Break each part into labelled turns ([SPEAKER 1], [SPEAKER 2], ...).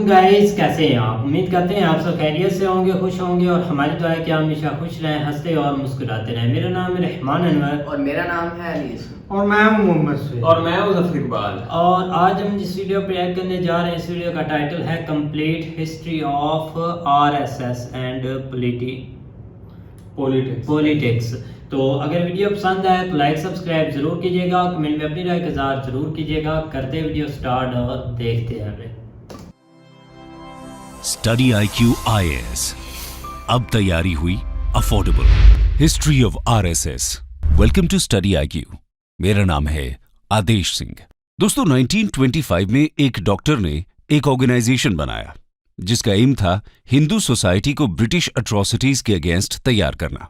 [SPEAKER 1] वालेकुम गाइस, कैसे हैं आप? उम्मीद करते हैं आप सब खैरियत से होंगे, खुश होंगे और हमारी दुआ है कि आप हमेशा खुश रहें, हंसते और मुस्कुराते रहें। मेरा नाम है रहमान अनवर
[SPEAKER 2] और मेरा नाम है अलीस
[SPEAKER 3] और मैं हूं मोहम्मद सैयद
[SPEAKER 4] और मैं हूं जफर इकबाल।
[SPEAKER 1] और आज हम जिस वीडियो पे रिएक्ट करने जा रहे हैं, इस वीडियो का टाइटल है complete history of RSS and politics. तो अगर वीडियो पसंद आए तो लाइक सब्सक्राइब जरूर कीजिएगा, कमेंट में अपनी राय का इज़हार जरूर कीजिएगा। करते वीडियो स्टार्ट और देखते हैं।
[SPEAKER 5] स्टडी IQ IAS अब तैयारी हुई affordable. History of RSS। Welcome to study IQ। मेरा नाम है आदेश सिंह। दोस्तों, 1925 में एक डॉक्टर ने एक ऑर्गेनाइजेशन बनाया जिसका एम था हिंदू सोसाइटी को ब्रिटिश अट्रॉसिटीज के अगेंस्ट तैयार करना।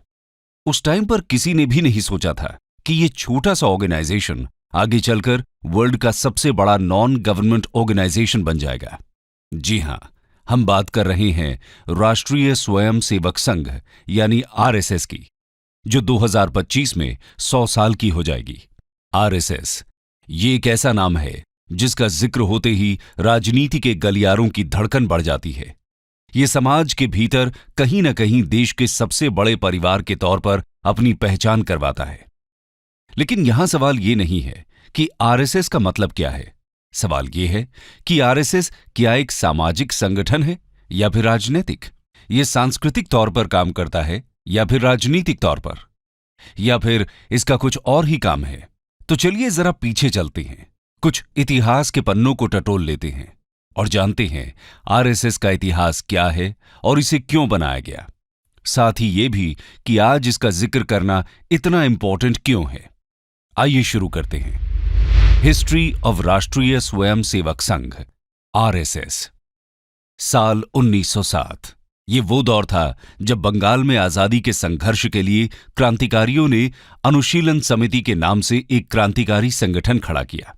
[SPEAKER 5] उस टाइम पर किसी ने भी नहीं सोचा था कि ये छोटा सा ऑर्गेनाइजेशन आगे चलकर वर्ल्ड का सबसे बड़ा नॉन गवर्नमेंट ऑर्गेनाइजेशन बन जाएगा। जी हां, हम बात कर रहे हैं राष्ट्रीय स्वयं सेवक संघ यानी RSS की, जो 2025 में 100 साल की हो जाएगी। RSS ये एक ऐसा नाम है जिसका जिक्र होते ही राजनीति के गलियारों की धड़कन बढ़ जाती है। ये समाज के भीतर कहीं न कहीं देश के सबसे बड़े परिवार के तौर पर अपनी पहचान करवाता है। लेकिन यहां सवाल ये नहीं है कि RSS का मतलब क्या है। सवाल यह है कि RSS क्या एक सामाजिक संगठन है या फिर राजनीतिक? यह सांस्कृतिक तौर पर काम करता है या फिर राजनीतिक तौर पर, या फिर इसका कुछ और ही काम है? तो चलिए जरा पीछे चलते हैं, कुछ इतिहास के पन्नों को टटोल लेते हैं और जानते हैं RSS का इतिहास क्या है और इसे क्यों बनाया गया। साथ ही ये भी कि आज इसका जिक्र करना इतना इंपॉर्टेंट क्यों है। आइए शुरू करते हैं। हिस्ट्री ऑफ राष्ट्रीय स्वयं सेवक संघ RSS। साल 1907। ये वो दौर था जब बंगाल में आजादी के संघर्ष के लिए क्रांतिकारियों ने अनुशीलन समिति के नाम से एक क्रांतिकारी संगठन खड़ा किया।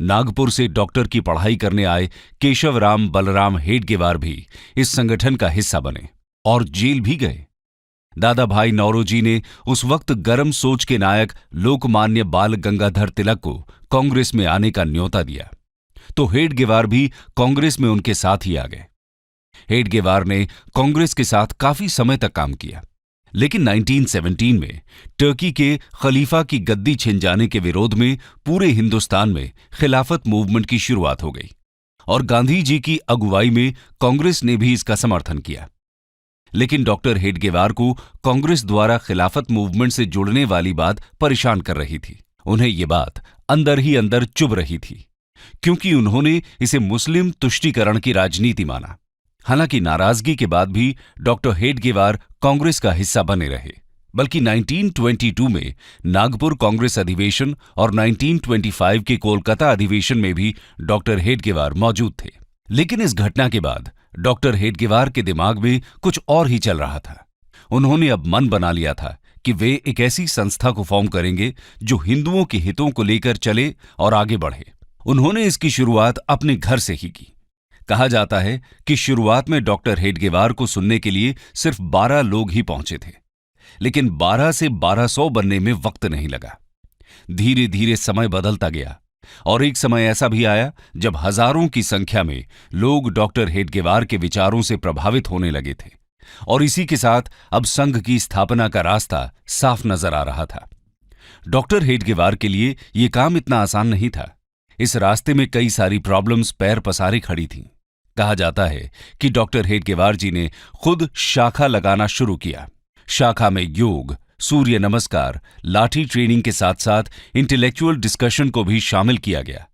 [SPEAKER 5] नागपुर से डॉक्टर की पढ़ाई करने आए केशवराम बलराम हेडगेवार भी इस संगठन का हिस्सा बने और जेल भी गए। दादा भाई नौरोजी ने उस वक्त गर्म सोच के नायक लोकमान्य बाल गंगाधर तिलक को कांग्रेस में आने का न्योता दिया, तो हेडगेवार भी कांग्रेस में उनके साथ ही आ गए। हेडगेवार ने कांग्रेस के साथ काफी समय तक काम किया, लेकिन 1917 में टर्की के खलीफा की गद्दी छिन जाने के विरोध में पूरे हिंदुस्तान में खिलाफत मूवमेंट की शुरुआत हो गई और गांधी जी की अगुवाई में कांग्रेस ने भी इसका समर्थन किया। लेकिन डॉक्टर हेडगेवार को कांग्रेस द्वारा खिलाफत मूवमेंट से जुड़ने वाली बात परेशान कर रही थी। उन्हें ये बात अंदर ही अंदर चुभ रही थी, क्योंकि उन्होंने इसे मुस्लिम तुष्टीकरण की राजनीति माना। हालांकि नाराजगी के बाद भी डॉक्टर हेडगेवार कांग्रेस का हिस्सा बने रहे, बल्कि 1922 में नागपुर कांग्रेस अधिवेशन और 1925 के कोलकाता अधिवेशन में भी डॉक्टर हेडगेवार मौजूद थे। लेकिन इस घटना के बाद डॉक्टर हेडगेवार के दिमाग में कुछ और ही चल रहा था। उन्होंने अब मन बना लिया था कि वे एक ऐसी संस्था को फॉर्म करेंगे जो हिंदुओं के हितों को लेकर चले और आगे बढ़े। उन्होंने इसकी शुरुआत अपने घर से ही की। कहा जाता है कि शुरुआत में डॉक्टर हेडगेवार को सुनने के लिए सिर्फ 12 लोग ही पहुंचे थे, लेकिन 12 से 1200 बनने में वक्त नहीं लगा। धीरे धीरे समय बदलता गया और एक समय ऐसा भी आया जब हजारों की संख्या में लोग डॉक्टर हेडगेवार के विचारों से प्रभावित होने लगे थे और इसी के साथ अब संघ की स्थापना का रास्ता साफ नजर आ रहा था। डॉक्टर हेडगेवार के लिए यह काम इतना आसान नहीं था। इस रास्ते में कई सारी प्रॉब्लम्स पैर पसारे खड़ी थीं। कहा जाता है कि डॉक्टर हेडगेवार जी ने खुद शाखा लगाना शुरू किया। शाखा में योग, सूर्य नमस्कार, लाठी ट्रेनिंग के साथ साथ इंटेलेक्चुअल डिस्कशन को भी शामिल किया गया।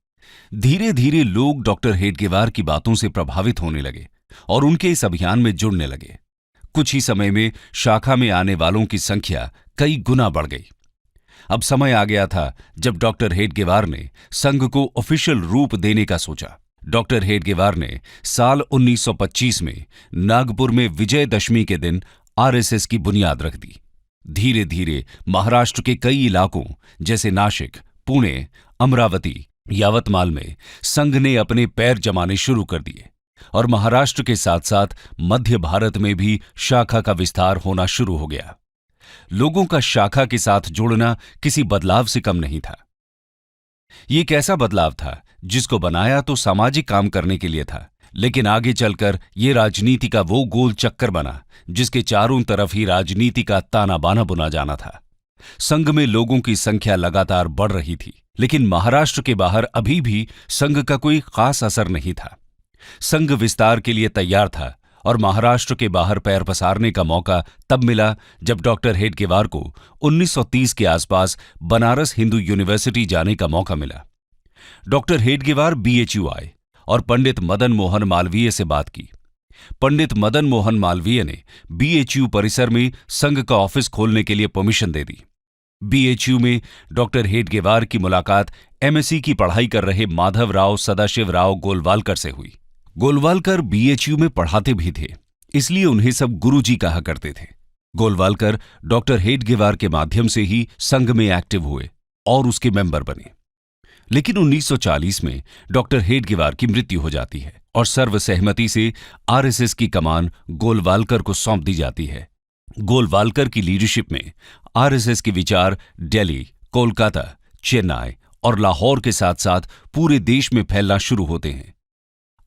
[SPEAKER 5] धीरे धीरे लोग डॉक्टर हेडगेवार की बातों से प्रभावित होने लगे और उनके इस अभियान में जुड़ने लगे। कुछ ही समय में शाखा में आने वालों की संख्या कई गुना बढ़ गई। अब समय आ गया था जब डॉक्टर हेडगेवार ने संघ को ऑफिशियल रूप देने का सोचा। डॉक्टर हेडगेवार ने साल 1925 में नागपुर में विजयदशमी के दिन RSS की बुनियाद रख दी। धीरे धीरे महाराष्ट्र के कई इलाकों जैसे नासिक, पुणे, अमरावती, यावतमाल में संघ ने अपने पैर जमाने शुरू कर दिए और महाराष्ट्र के साथ साथ मध्य भारत में भी शाखा का विस्तार होना शुरू हो गया। लोगों का शाखा के साथ जुड़ना किसी बदलाव से कम नहीं था। ये एक ऐसा बदलाव था जिसको बनाया तो सामाजिक काम करने के लिए था, लेकिन आगे चलकर ये राजनीति का वो गोल चक्कर बना जिसके चारों तरफ ही राजनीति का ताना बाना बुना जाना था। संघ में लोगों की संख्या लगातार बढ़ रही थी, लेकिन महाराष्ट्र के बाहर अभी भी संघ का कोई खास असर नहीं था। संघ विस्तार के लिए तैयार था और महाराष्ट्र के बाहर पैर पसारने का मौका तब मिला जब डॉक्टर हेडगेवार को 1930 के आसपास बनारस हिंदू यूनिवर्सिटी जाने का मौका मिला। डॉक्टर हेडगेवार बीएचयू आए और पंडित मदन मोहन मालवीय से बात की। पंडित मदन मोहन मालवीय ने बीएचयू परिसर में संघ का ऑफिस खोलने के लिए परमिशन दे दी। बीएचयू में डॉक्टर हेडगेवार की मुलाकात एमएससी की पढ़ाई कर रहे माधवराव सदाशिवराव गोलवालकर से हुई। गोलवालकर बीएचयू में पढ़ाते भी थे, इसलिए उन्हें सब गुरुजी कहा करते थे। गोलवालकर डॉक्टर हेडगेवार के माध्यम से ही संघ में एक्टिव हुए और उसके मेंबर बने। लेकिन 1940 में डॉक्टर हेडगेवार की मृत्यु हो जाती है और सर्वसहमति से आरएसएस की कमान गोलवालकर को सौंप दी जाती है। गोलवालकर की लीडरशिप में आरएसएस के विचार दिल्ली, कोलकाता, चेन्नई और लाहौर के साथ साथ पूरे देश में फैलना शुरू होते हैं।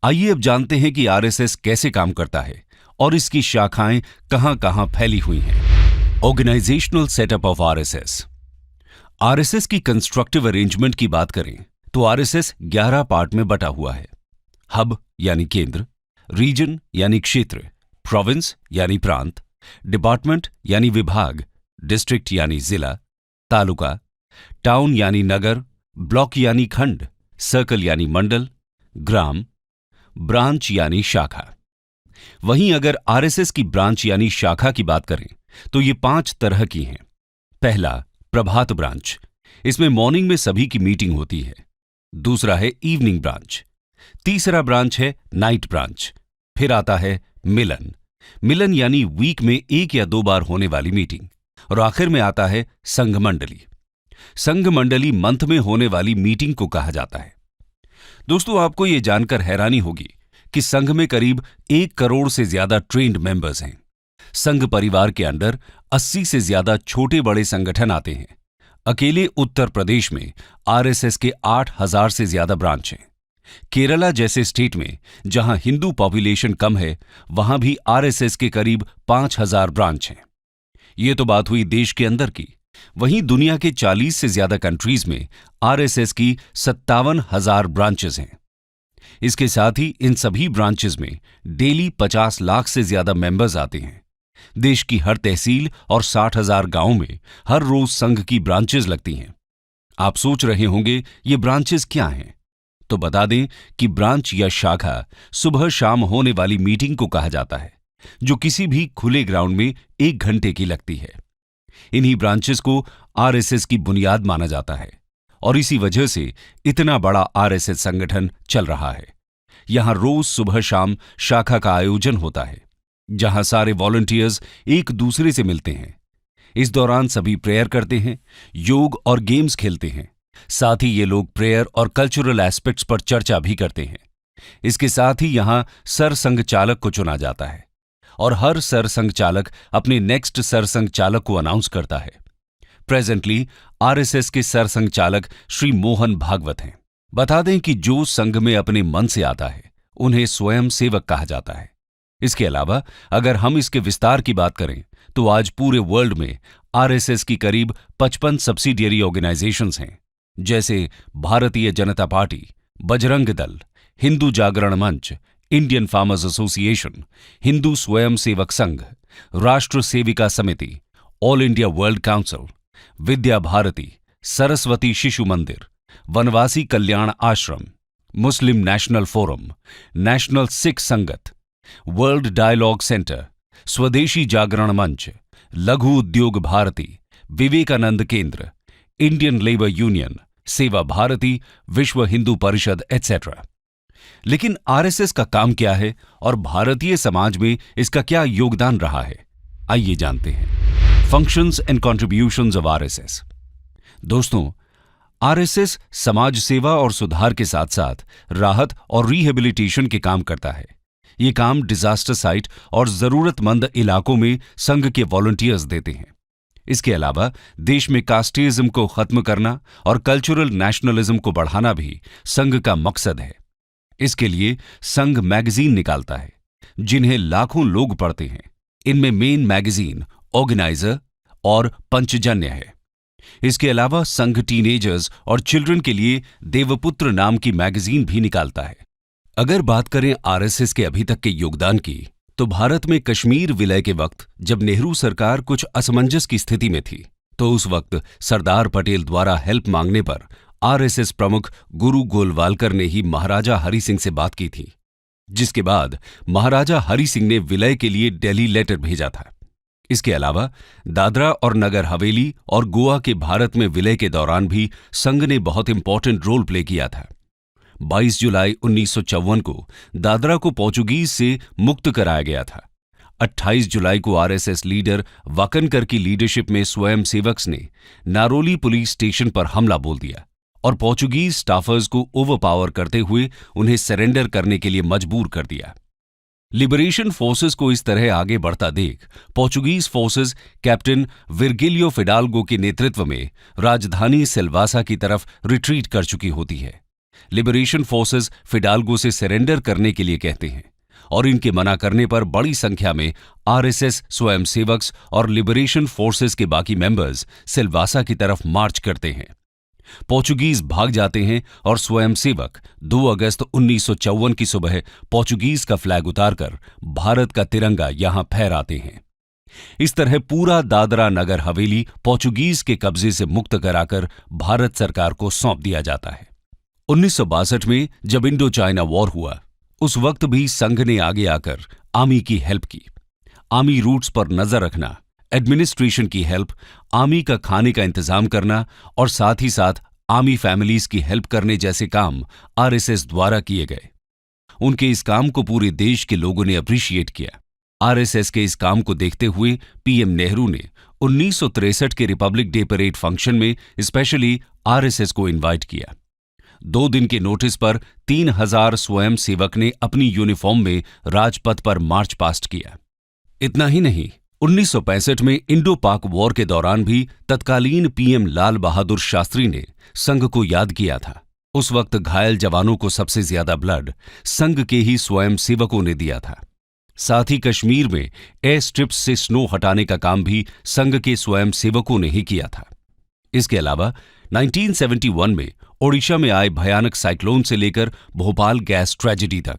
[SPEAKER 5] आइए अब जानते हैं कि आरएसएस कैसे काम करता है और इसकी शाखाएं कहां-कहां फैली हुई हैं। Organisational setup of RSS. RSS की कंस्ट्रक्टिव अरेंजमेंट की बात करें तो आरएसएस 11 पार्ट में बटा हुआ है। हब यानी केंद्र, रीजन यानी क्षेत्र, प्रोविंस यानी प्रांत, डिपार्टमेंट यानी विभाग, डिस्ट्रिक्ट यानी जिला, तालुका, टाउन यानी नगर, ब्लॉक यानी खंड, सर्कल यानी मंडल, ग्राम, ब्रांच यानी शाखा। वहीं अगर आरएसएस की ब्रांच यानी शाखा की बात करें तो ये 5 तरह की हैं। पहला, प्रभात ब्रांच, इसमें मॉर्निंग में सभी की मीटिंग होती है। दूसरा है इवनिंग ब्रांच। तीसरा ब्रांच है नाइट ब्रांच। फिर आता है मिलन, मिलन यानी वीक में 1 या 2 बार होने वाली मीटिंग। और आखिर में आता है संघ मंडली। संघ मंडली मंथ में होने वाली मीटिंग को कहा जाता है। दोस्तों, आपको यह जानकर हैरानी होगी कि संघ में करीब 1 करोड़ से ज्यादा ट्रेन्ड मेंबर्स हैं। संघ परिवार के अंडर 80 से ज्यादा छोटे बड़े संगठन आते हैं। अकेले उत्तर प्रदेश में आरएसएस के 8,000 से ज्यादा ब्रांच हैं। केरला जैसे स्टेट में जहां हिंदू पॉपुलेशन कम है, वहां भी आरएसएस के करीब 5,000 ब्रांच हैं। ये तो बात हुई देश के अंदर की। वहीं दुनिया के 40 से ज्यादा कंट्रीज में आरएसएस की 57,000 ब्रांचेस हैं। इसके साथ ही इन सभी ब्रांचेस में डेली 50 लाख से ज्यादा मेंबर्स आते हैं। देश की हर तहसील और 60,000 गांवों में हर रोज संघ की ब्रांचेस लगती हैं। आप सोच रहे होंगे ये ब्रांचेस क्या हैं? तो बता दें कि ब्रांच या शाखा सुबह शाम होने वाली मीटिंग को कहा जाता है, जो किसी भी खुले ग्राउंड में 1 घंटे की लगती है। इन्हीं ब्रांचेस को आरएसएस की बुनियाद माना जाता है और इसी वजह से इतना बड़ा आरएसएस संगठन चल रहा है। यहां रोज सुबह शाम शाखा का आयोजन होता है, जहां सारे वॉलंटियर्स एक दूसरे से मिलते हैं। इस दौरान सभी प्रेयर करते हैं, योग और गेम्स खेलते हैं। साथ ही ये लोग प्रेयर और कल्चरल एस्पेक्ट्स पर चर्चा भी करते हैं। इसके साथ ही यहां सरसंघ चालक को चुना जाता है और हर सरसंघ चालक अपने नेक्स्ट सरसंघ चालक को अनाउंस करता है। प्रेजेंटली आरएसएस के सरसंघ चालक श्री मोहन भागवत हैं। बता दें कि जो संघ में अपने मन से आता है उन्हें स्वयं सेवक कहा जाता है। इसके अलावा अगर हम इसके विस्तार की बात करें तो आज पूरे वर्ल्ड में आरएसएस की करीब 55 सब्सिडियरी ऑर्गेनाइजेशंस हैं, जैसे भारतीय जनता पार्टी, बजरंग दल, हिंदू जागरण मंच, इंडियन फार्मर्स एसोसिएशन, हिंदू स्वयं सेवक संघ, राष्ट्र सेविका समिति, all India world council, Vidya Bharati, Saraswati Shishu मंदिर, वनवासी कल्याण आश्रम, मुस्लिम नेशनल फोरम, नेशनल सिख संगत, वर्ल्ड डायलॉग सेंटर, स्वदेशी जागरण मंच, लघु उद्योग भारती, विवेकानंद केंद्र, इंडियन लेबर यूनियन, सेवा भारती, विश्व हिंदू परिषद एटसेट्रा। लेकिन आरएसएस का काम क्या है और भारतीय समाज में इसका क्या योगदान रहा है, आइए जानते हैं। Functions and contributions of RSS. दोस्तों, आरएसएस समाज सेवा और सुधार के साथ साथ राहत और रिहेबिलिटेशन के काम करता है। ये काम डिजास्टर साइट और जरूरतमंद इलाकों में संघ के वॉलंटियर्स देते हैं। इसके अलावा देश में कास्टिज्म को खत्म करना और कल्चरल नेशनलिज्म को बढ़ाना भी संघ का मकसद है। इसके लिए संघ मैगजीन निकालता है, जिन्हें लाखों लोग पढ़ते हैं। इनमें मेन मैगजीन, ऑर्गेनाइजर और पंचजन्य है। इसके अलावा संघ टीनेजर्स और चिल्ड्रन के लिए देवपुत्र नाम की मैगजीन भी निकालता है। अगर बात करें आरएसएस के अभी तक के योगदान की, तो भारत में कश्मीर विलय के वक्त जब नेहरू सरकार कुछ असमंजस की स्थिति में थी, तो उस वक्त सरदार पटेल द्वारा हेल्प मांगने पर आरएसएस प्रमुख गुरु गोलवालकर ने ही महाराजा हरि सिंह से बात की थी, जिसके बाद महाराजा हरि सिंह ने विलय के लिए दिल्ली लेटर भेजा था। इसके अलावा दादरा और नगर हवेली और गोवा के भारत में विलय के दौरान भी संघ ने बहुत इंपॉर्टेंट रोल प्ले किया था। 22 जुलाई 1954 को दादरा को पोर्चुगीज से मुक्त कराया गया था। 28 जुलाई को आरएसएस लीडर वाकनकर की लीडरशिप में स्वयंसेवक्स ने नारोली पुलिस स्टेशन पर हमला बोल दिया और पोर्चुगीज स्टाफर्स को ओवरपावर करते हुए उन्हें सरेंडर करने के लिए मजबूर कर दिया। लिबरेशन फोर्सेस को इस तरह आगे बढ़ता देख पोर्चुगीज फोर्सेस कैप्टन विर्गिलियो फिडाल्गो के नेतृत्व में राजधानी सिल्वासा की तरफ रिट्रीट कर चुकी होती है। लिबरेशन फोर्सेस फिडाल्गो से सरेंडर करने के लिए कहते हैं और इनके मना करने पर बड़ी संख्या में आरएसएस स्वयंसेवक्स और लिबरेशन फोर्सेस के बाकी मेंबर्स सिल्वासा की तरफ मार्च करते हैं। पोर्चुगीज भाग जाते हैं और स्वयंसेवक 2 अगस्त 1954 की सुबह पोर्चुगीज का फ्लैग उतारकर भारत का तिरंगा यहां फहराते हैं। इस तरह पूरा दादरा नगर हवेली पोर्चुगीज के कब्जे से मुक्त कराकर भारत सरकार को सौंप दिया जाता है। 1962 में जब इंडो चाइना वॉर हुआ, उस वक्त भी संघ ने आगे आकर आर्मी की हेल्प की। आर्मी रूट्स पर नजर रखना, एडमिनिस्ट्रेशन की हेल्प, आर्मी का खाने का इंतजाम करना और साथ ही साथ आर्मी फैमिलीज की हेल्प करने जैसे काम आरएसएस द्वारा किए गए। उनके इस काम को पूरे देश के लोगों ने अप्रिशिएट किया। आरएसएस के इस काम को देखते हुए पीएम नेहरू ने 1963 के रिपब्लिक डे परेड फंक्शन में स्पेशली आरएसएस को इनवाइट किया। 2 दिन के नोटिस पर 3000 स्वयंसेवक ने अपनी यूनिफॉर्म में राजपथ पर मार्च पास्ट किया। इतना ही नहीं, 1965 में इंडो पाक वॉर के दौरान भी तत्कालीन पीएम लाल बहादुर शास्त्री ने संघ को याद किया था। उस वक्त घायल जवानों को सबसे ज्यादा ब्लड संघ के ही स्वयंसेवकों ने दिया था। साथ ही कश्मीर में एयर स्ट्रिप्स से स्नो हटाने का काम भी संघ के स्वयंसेवकों ने ही किया था। इसके अलावा 1971 में ओडिशा में आए भयानक साइक्लोन से लेकर भोपाल गैस ट्रेजेडी तक,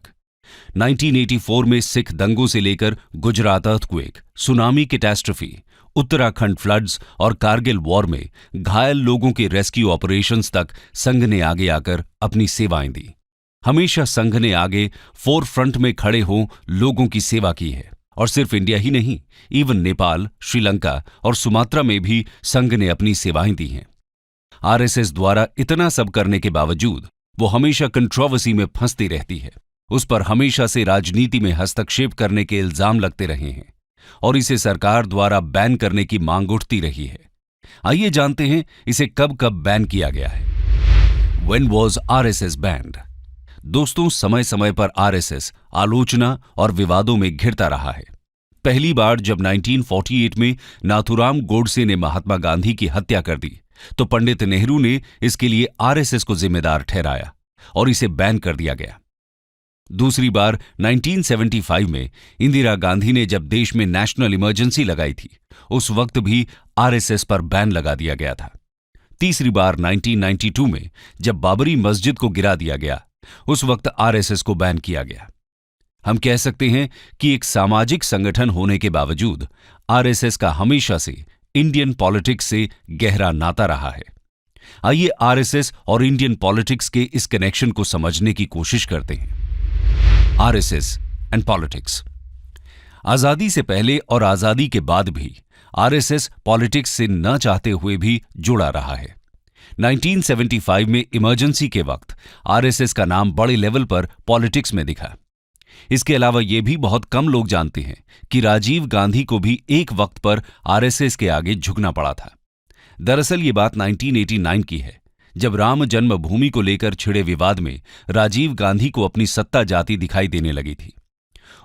[SPEAKER 5] 1984 में सिख दंगों से लेकर Gujarat earthquake, tsunami catastrophe, Uttarakhand floods और कारगिल वॉर में घायल लोगों के रेस्क्यू ऑपरेशंस तक संघ ने आगे आकर अपनी सेवाएं दी। हमेशा संघ ने आगे फोर फ्रंट में खड़े हो लोगों की सेवा की है और सिर्फ इंडिया ही नहीं, इवन नेपाल, श्रीलंका और सुमात्रा में भी संघ ने अपनी सेवाएं दी हैं। आरएसएस द्वारा इतना सब करने के बावजूद वो हमेशा कंट्रोवर्सी में फंसती रहती है। उस पर हमेशा से राजनीति में हस्तक्षेप करने के इल्जाम लगते रहे हैं और इसे सरकार द्वारा बैन करने की मांग उठती रही है। आइए जानते हैं इसे कब कब बैन किया गया है। When was RSS banned? दोस्तों, समय समय पर आरएसएस आलोचना और विवादों में घिरता रहा है। पहली बार जब 1948 में नाथुराम गोडसे ने महात्मा गांधी की हत्या कर दी, तो पंडित नेहरू ने इसके लिए आरएसएस को जिम्मेदार ठहराया और इसे बैन कर दिया गया। दूसरी बार 1975 में इंदिरा गांधी ने जब देश में नेशनल इमरजेंसी लगाई थी, उस वक्त भी आरएसएस पर बैन लगा दिया गया था। तीसरी बार 1992 में जब बाबरी मस्जिद को गिरा दिया गया, उस वक्त आरएसएस को बैन किया गया। हम कह सकते हैं कि एक सामाजिक संगठन होने के बावजूद आरएसएस का हमेशा से इंडियन पॉलिटिक्स से गहरा नाता रहा है। आइए आरएसएस और इंडियन पॉलिटिक्स के इस कनेक्शन को समझने की कोशिश करते हैं। RSS and politics. आजादी से पहले और आजादी के बाद भी आरएसएस पॉलिटिक्स से न चाहते हुए भी जुड़ा रहा है। 1975 में इमरजेंसी के वक्त आरएसएस का नाम बड़े लेवल पर पॉलिटिक्स में दिखा। इसके अलावा यह भी बहुत कम लोग जानते हैं कि राजीव गांधी को भी एक वक्त पर आरएसएस के आगे झुकना पड़ा था। दरअसल ये बात 1989 की है, जब राम जन्मभूमि को लेकर छिड़े विवाद में राजीव गांधी को अपनी सत्ता जाती दिखाई देने लगी थी।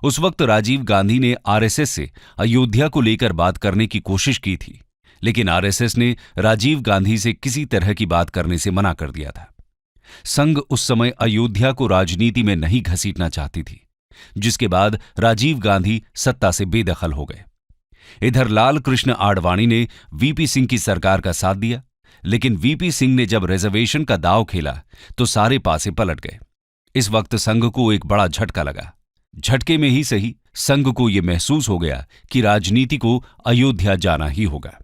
[SPEAKER 5] उस वक्त राजीव गांधी ने आरएसएस से अयोध्या को लेकर बात करने की कोशिश की थी, लेकिन आरएसएस ने राजीव गांधी से किसी तरह की बात करने से मना कर दिया था। संघ उस समय अयोध्या को राजनीति में नहीं घसीटना चाहती थी, जिसके बाद राजीव गांधी सत्ता से बेदखल हो गए। इधर लाल कृष्ण आडवाणी ने वीपी सिंह की सरकार का साथ दिया, लेकिन वीपी सिंह ने जब रिजर्वेशन का दांव खेला तो सारे पासे पलट गए। इस वक्त संघ को एक बड़ा झटका लगा। झटके में ही सही, संघ को यह महसूस हो गया कि राजनीति को अयोध्या जाना ही होगा।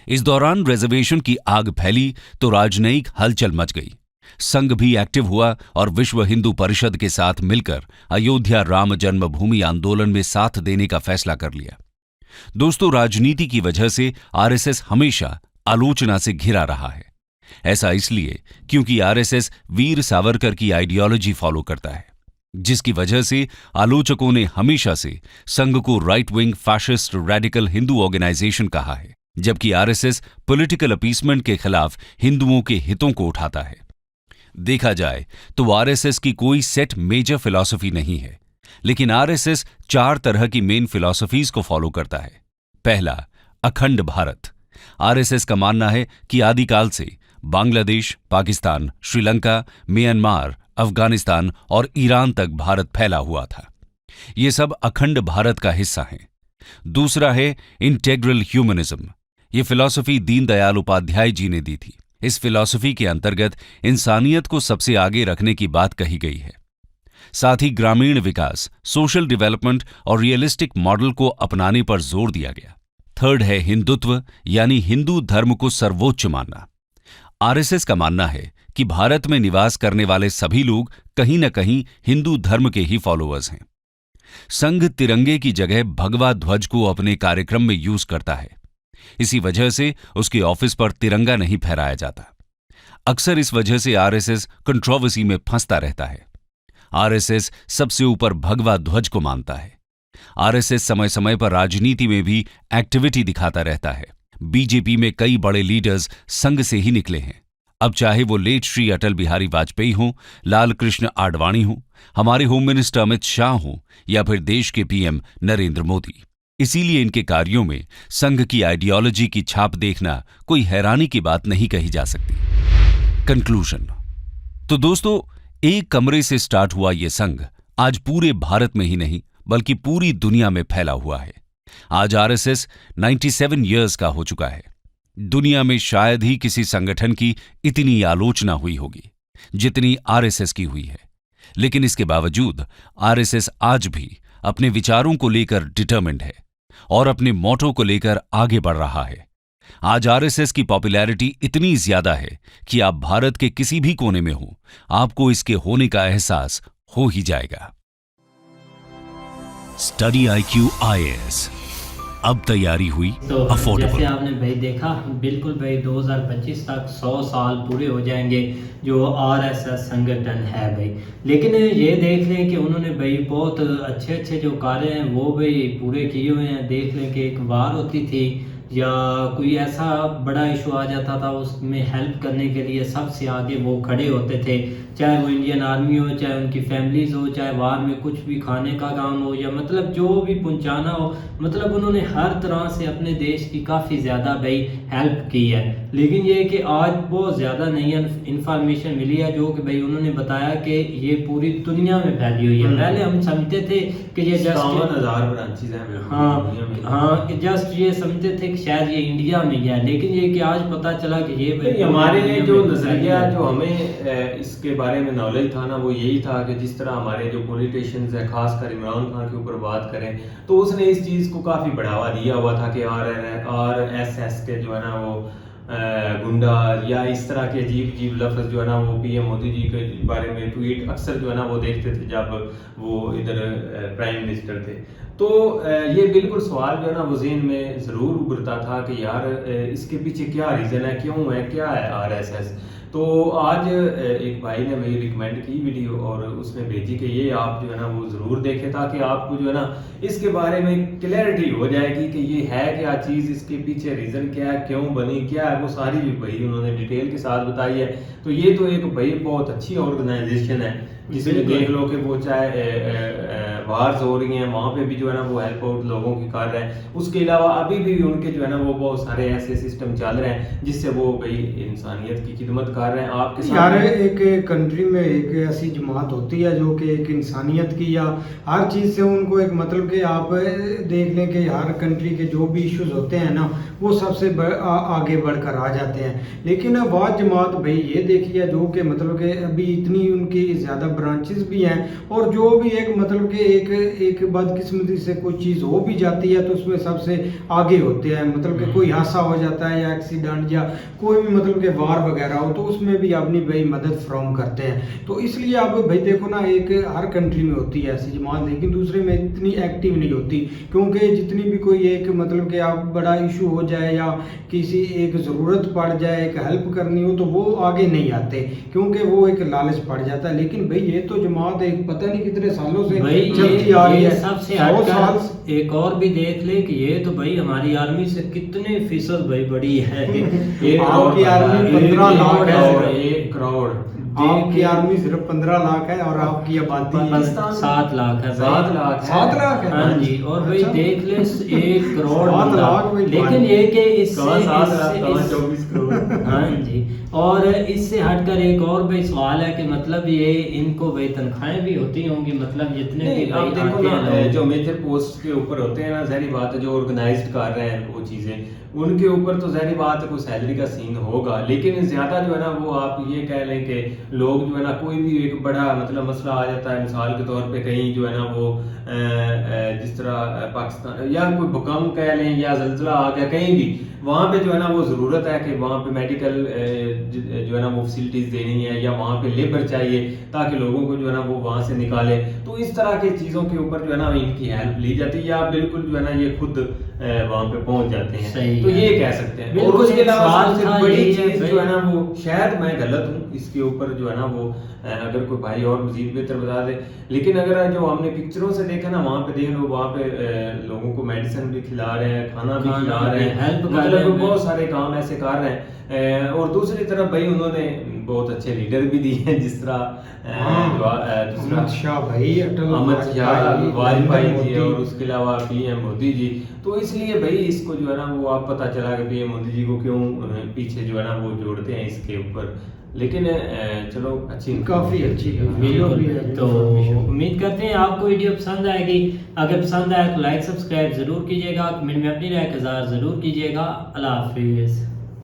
[SPEAKER 5] इस दौरान रिजर्वेशन की आग फैली तो राजनयिक हलचल मच गई। संघ भी एक्टिव हुआ और विश्व हिंदू परिषद के साथ मिलकर अयोध्या राम जन्मभूमि आंदोलन में साथ देने का फैसला कर लिया। दोस्तों, राजनीति की वजह से आरएसएस हमेशा आलोचना से घिरा रहा है। ऐसा इसलिए क्योंकि आरएसएस वीर सावरकर की आइडियोलॉजी फॉलो करता है, जिसकी वजह से आलोचकों ने हमेशा से संघ को right wing fascist radical Hindu organisation कहा है, जबकि आरएसएस पॉलिटिकल अपीसमेंट के खिलाफ हिंदुओं के हितों को उठाता है। देखा जाए तो आरएसएस की कोई सेट मेजर फिलॉसफी नहीं है, लेकिन आरएसएस 4 तरह की मेन फिलॉसफीज को फॉलो करता है। पहला, अखंड भारत। आरएसएस का मानना है कि आदिकाल से बांग्लादेश, पाकिस्तान, श्रीलंका, म्यांमार, अफगानिस्तान और ईरान तक भारत फैला हुआ था। ये सब अखंड भारत का हिस्सा हैं। दूसरा है इंटेग्रल ह्यूमनिज्म। ये फिलॉसफी दीनदयाल उपाध्याय जी ने दी थी। इस फिलॉसफी के अंतर्गत इंसानियत को सबसे आगे रखने की बात कही गई है। साथ ही ग्रामीण विकास, सोशल डेवलपमेंट और रियलिस्टिक मॉडल को अपनाने पर जोर दिया गया। थर्ड है हिंदुत्व, यानी हिंदू धर्म को सर्वोच्च मानना। आरएसएस का मानना है कि भारत में निवास करने वाले सभी लोग कहीं न कहीं हिंदू धर्म के ही फॉलोअर्स हैं। संघ तिरंगे की जगह भगवा ध्वज को अपने कार्यक्रम में यूज करता है। इसी वजह से उसके ऑफिस पर तिरंगा नहीं फहराया जाता। अक्सर इस वजह से आरएसएस कंट्रोवर्सी में फंसता रहता है। आरएसएस सबसे ऊपर भगवा ध्वज को मानता है। आरएसएस समय समय पर राजनीति में भी एक्टिविटी दिखाता रहता है। बीजेपी में कई बड़े लीडर्स संघ से ही निकले हैं। अब चाहे वो लेट श्री अटल बिहारी वाजपेयी हों, लाल कृष्ण आडवाणी हों, हमारे होम मिनिस्टर अमित शाह हों या फिर देश के पीएम नरेंद्र मोदी। इसीलिए इनके कार्यों में संघ की आइडियोलॉजी की छाप देखना कोई हैरानी की बात नहीं कही जा सकती। कंक्लूजन। तो दोस्तों, एक कमरे से स्टार्ट हुआ ये संघ आज पूरे भारत में ही नहीं बल्कि पूरी दुनिया में फैला हुआ है। आज आरएसएस 97 इयर्स का हो चुका है। दुनिया में शायद ही किसी संगठन की इतनी आलोचना हुई होगी जितनी आरएसएस की हुई है, लेकिन इसके बावजूद आरएसएस आज भी अपने विचारों को लेकर डिटरमिन्ड है और अपने मोटो को लेकर आगे बढ़ रहा है। आज आरएसएस की पॉपुलैरिटी इतनी ज्यादा है कि आप भारत के किसी भी कोने में हो, आपको इसके होने का एहसास हो ही जाएगा। स्टडी IQ IAS, अब तैयारी हुई
[SPEAKER 1] तो
[SPEAKER 5] अफोर्डेबल।
[SPEAKER 1] जैसे आपने भाई देखा, बिल्कुल भाई 2025 तक 100 साल पूरे हो जाएंगे जो आरएसएस संगठन है भाई। लेकिन ये देख लें कि उन्होंने भाई बहुत अच्छे अच्छे जो कार्य हैं वो भाई पूरे किए हुए हैं। देख लें कि एक वार होती थी या कोई ऐसा बड़ा इशू आ जाता था, उसमें हेल्प करने के लिए सबसे आगे वो खड़े होते थे, चाहे वो इंडियन आर्मी हो, चाहे उनकी फैमिलीज हो, चाहे वार में कुछ भी खाने का काम हो या मतलब जो भी पहुंचाना हो, मतलब उन्होंने हर तरह से अपने देश की काफ़ी ज़्यादा भाई हेल्प की है। लेकिन ये कि आज बहुत ज़्यादा नई इंफॉर्मेशन मिली है जो कि भाई उन्होंने बताया कि ये पूरी दुनिया में फैली हुई है। पहले हम समझते थे कि ये जस्ट
[SPEAKER 2] 57,000 ब्रांचेस हैं।
[SPEAKER 1] हाँ, जस्ट ये समझते थे कि शायद ये इंडिया में ही है, लेकिन ये कि आज पता चला कि ये
[SPEAKER 2] हमारे जो नजरिया जो हमें इसके बारे में नॉलेज था ना, वो यही था कि जिस तरह हमारे जो पॉलिटिशियंस हैं, खासकर इमरान खान के ऊपर बात करें तो उसने इस चीज़ को काफ़ी बढ़ावा दिया हुआ था कि आरएसएस के जो है ना वो गुंडा या इस तरह के अजीब लफ्ज़ जो है ना वो पीएम मोदी जी के बारे में ट्वीट अक्सर जो है ना वो देखते थे जब वो इधर प्राइम मिनिस्टर थे। तो ये बिल्कुल सवाल जो है ना वो ज़हन में ज़रूर उभरता था कि यार इसके पीछे क्या रीज़न है, क्यों है, क्या है आरएसएस। तो आज एक भाई ने मेरी रिकमेंड की वीडियो और उसने भेजी कि ये आप जो है ना वो ज़रूर देखें ताकि आपको जो है ना इसके बारे में क्लैरिटी हो जाएगी कि ये है क्या चीज़, इसके पीछे रीज़न क्या है, क्यों बनी, क्या है, वो सारी भी भाई उन्होंने डिटेल के साथ बताई है। तो ये तो एक भाई बहुत अच्छी ऑर्गेनाइजेशन है जिसमें देख लो कि वो चाहे वार्स हो रही हैं, वहाँ पे भी जो है ना वो हेल्प आउट लोगों की कर रहे हैं। उसके अलावा अभी भी उनके जो है ना वो बहुत सारे ऐसे सिस्टम चल रहे हैं जिससे वो भाई इंसानियत की खिदमत कर रहे हैं। आपके
[SPEAKER 3] यार
[SPEAKER 2] सामने
[SPEAKER 3] एक कंट्री में एक ऐसी जमात होती है जो कि एक इंसानियत की या हर चीज़ से उनको एक मतलब कि आप देख लें कि हर कंट्री के जो भी इश्यूज होते हैं ना वो सबसे आगे बढ़कर आ जाते हैं। लेकिन बाद जमात भाई ये देखिए जो कि मतलब कि अभी इतनी उनकी ज़्यादा ब्रांचेस भी हैं और जो भी एक मतलब कि एक बदकिस्मती से कोई चीज़ हो भी जाती है तो उसमें सबसे आगे होते हैं। मतलब कि कोई हादसा हो जाता है या एक्सीडेंट या कोई भी मतलब कि वार वगैरह हो तो उसमें भी अपनी भाई मदद फ्राहम करते हैं। तो इसलिए आप भाई देखो ना एक हर कंट्री में होती है ऐसी जमात, लेकिन दूसरे में इतनी एक्टिव नहीं होती क्योंकि जितनी भी कोई एक मतलब कि आप बड़ा इशू हो जाए या किसी एक ज़रूरत पड़ जाए, एक हेल्प करनी हो तो वो आगे नहीं आते क्योंकि वो एक लालच पड़ जाता है। लेकिन भाई ये तो जमात एक पता नहीं कितने सालों से
[SPEAKER 1] भाई
[SPEAKER 3] चलती आ रही
[SPEAKER 1] ये
[SPEAKER 3] है,
[SPEAKER 1] सबसे
[SPEAKER 3] 100 साल
[SPEAKER 1] हटकर एक और भी देख ले कि ये तो भाई हमारी आर्मी से कितने फीसद भाई बड़ी है।
[SPEAKER 2] एक
[SPEAKER 3] आपकी
[SPEAKER 2] करोड़
[SPEAKER 3] आर्मी
[SPEAKER 2] एक
[SPEAKER 3] 15 लाख है।
[SPEAKER 2] करोड़, 1 करोड़
[SPEAKER 3] आपकी आर्मी सिर्फ 15 लाख है और आपकी आबादी
[SPEAKER 2] पाकिस्तान
[SPEAKER 1] 7 लाख है
[SPEAKER 2] 7 लाख है।
[SPEAKER 3] 7 लाख है।
[SPEAKER 1] हाँ जी, और भाई
[SPEAKER 3] अच्छा।
[SPEAKER 1] देख ले 1 करोड़
[SPEAKER 3] 7
[SPEAKER 1] बंदा।
[SPEAKER 3] लाख भाई
[SPEAKER 1] लेकिन ये कि इससे
[SPEAKER 2] कहाँ 7 लाख, कहाँ
[SPEAKER 1] इससे-
[SPEAKER 2] 24 करोड़।
[SPEAKER 1] हाँ जी, और इससे हटकर एक और भाई सवाल है कि मतलब ये इनको भाई तनख्वाहें भी होती होंगी, मतलब जितने भी
[SPEAKER 2] नहीं,
[SPEAKER 1] भाई
[SPEAKER 2] अब देखो
[SPEAKER 1] आते
[SPEAKER 2] ना
[SPEAKER 1] हैं लोग।
[SPEAKER 2] जो मेजर पोस्ट के ऊपर होते हैं ना, ज़ाहिर बात है जो ऑर्गेनाइज्ड कर रहे हैं वो चीज़ें उनके ऊपर तो ज़ाहिर बात है कोई सैलरी का सीन होगा। लेकिन ज़्यादा जो है ना वो आप ये कह लें कि लोग जो है ना कोई भी एक बड़ा मतलब मसला आ जाता है, मिसाल के तौर पे कहीं जो है ना वो जिस तरह पाकिस्तान या कोई भूकंप कह लें या ज़ल्ज़ला आ गया कहीं भी, वहाँ पे जो है ना वो ज़रूरत है कि वहाँ पे मेडिकल जो है ना वो फैसिलिटीज़ देनी है या वहाँ पे लेबर चाहिए ताकि लोगों को जो है ना वो वहाँ से निकाले। तो इस तरह की चीज़ों के ऊपर जो है ना इनकी हेल्प ली जाती है या बिल्कुल जो है ना ये खुद वहाँ पे पहुँच जाते हैं।
[SPEAKER 1] सही
[SPEAKER 2] तो
[SPEAKER 1] है।
[SPEAKER 2] ये कह सकते हैं। और
[SPEAKER 1] बिल्कुल
[SPEAKER 2] उसके
[SPEAKER 1] एक
[SPEAKER 2] अलावा
[SPEAKER 1] सवाल
[SPEAKER 2] सबसे
[SPEAKER 1] था,
[SPEAKER 2] बड़ी
[SPEAKER 1] यही है
[SPEAKER 2] चीज़
[SPEAKER 1] भाई।
[SPEAKER 2] जो है ना वो शायद मैं गलत हूँ इसके ऊपर जो है ना वो अगर कोई भाई और मजीद बेहतर बता दे, लेकिन अगर जो हमने पिक्चरों से देखा ना वहाँ पे देख लो वहाँ पे लोगों को मेडिसिन भी खिला रहे हैं, खाना भी खिला रहे हैं,
[SPEAKER 1] हेल्प कर रहे
[SPEAKER 2] मतलब
[SPEAKER 1] हैं।
[SPEAKER 2] बहुत सारे काम ऐसे कर रहे हैं। और दूसरी तरफ भाई उन्होंने बहुत अच्छे लीडर भी दिए हैं जिस तरह दूसरा
[SPEAKER 3] अमित शाह भाई, अटल
[SPEAKER 2] अमित शाह वाजपेयी जी
[SPEAKER 3] मोदी।
[SPEAKER 2] और उसके अलावा पीएम मोदी जी। तो इसलिए भाई इसको जो है ना वो आप पता चला कि पीएम मोदी जी को क्यों पीछे जो है ना वो जोड़ते हैं इसके ऊपर। लेकिन चलो अच्छी
[SPEAKER 3] काफी अच्छी वीडियो भी है।
[SPEAKER 1] बिल्कुल, तो उम्मीद करते हैं आपको वीडियो पसंद आएगी। अगर पसंद आए तो लाइक सब्सक्राइब जरूर कीजिएगा, कमेंट में अपनी राय का इज़हार जरूर कीजिएगा। अल्लाह हाफिज़।